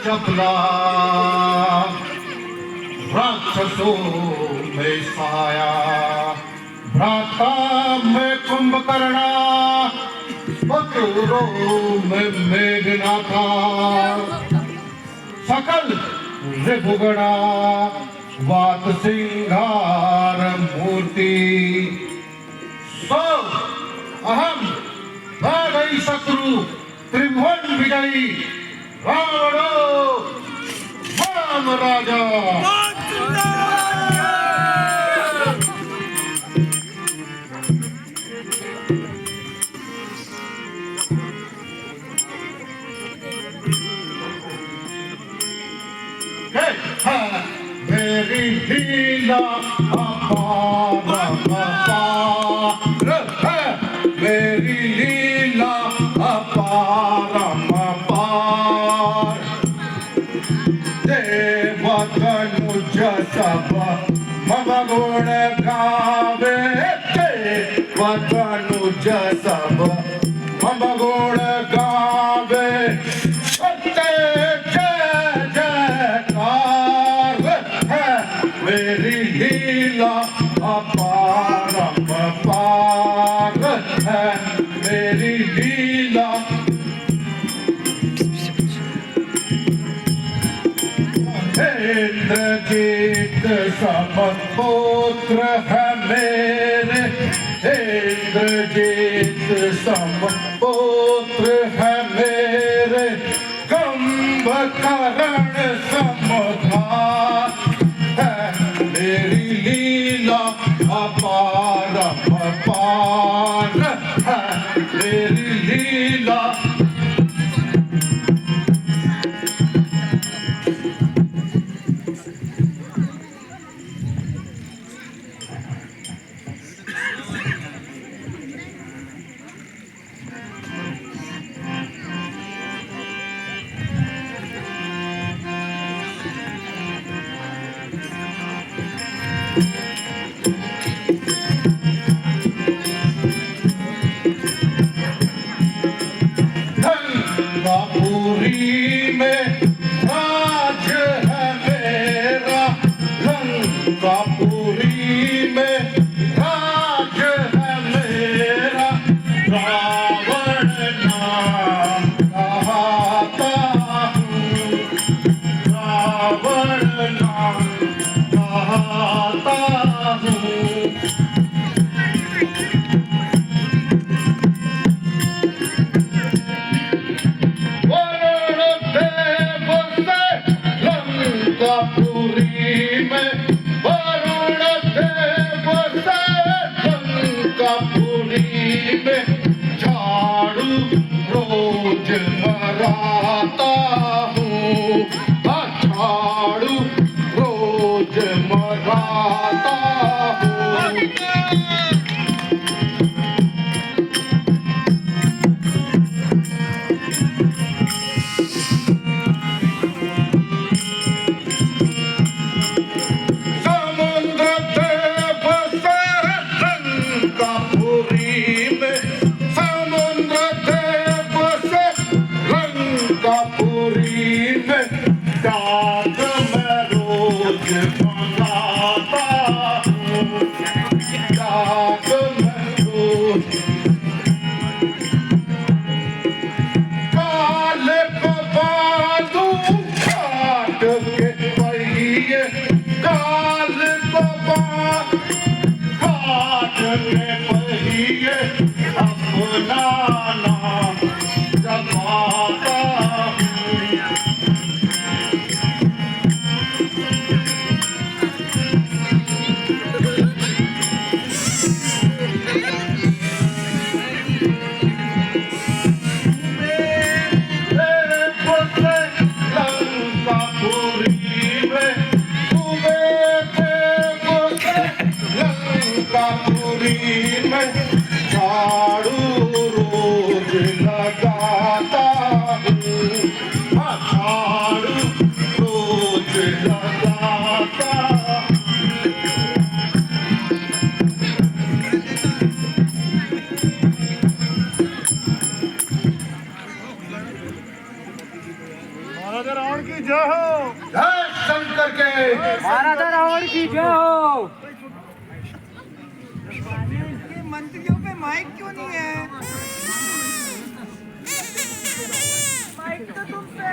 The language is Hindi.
चपला राक्षसों में साया, भ्राता में कुंभकर्णा, असुरों में मेघनाथा, सकल रिपुगणा वात सिंहार मूर्ति। सो अहम भागई शत्रु त्रिभुवन विजयी रावणो राम राजा। मेरी लीला अपार अपार है, मेरी लीला अपार अपार। देवतनुज सब मम गुण गावे, देवतनुज सब मम गुण गावे। मेरी लीला अपार अपार है, मेरी लीला। इंद्रजीत समपुत्र है मेरे, इंद्रजीत समपुत्र है मेरे। कुंभकर्ण समधार मेरी लीला अपार अपार है, मेरी लीला। लंकापुरी में राज है मेरा, लंकापुरी में राज है मेरा। रावण नाम कहता हूँ, रावण नाम कहता हूँ। लंकापुरी में वरुण देव से, लंकापुरी में झाड़ू रोज मराता हूँ, झाड़ू रोज मराता हूँ। डाक मैं रोज मंगाता हूँ, डाक मैं रोज। काले को बांधू काट के पहिए, काले को बांधू काट के पहिए। अपना नाम जमाता हूँ, की जय हो। जय शंकर के। महाराजा रावण की जय हो। मंत्रियों पे माइक क्यों नहीं है? माइक तो तुम पे।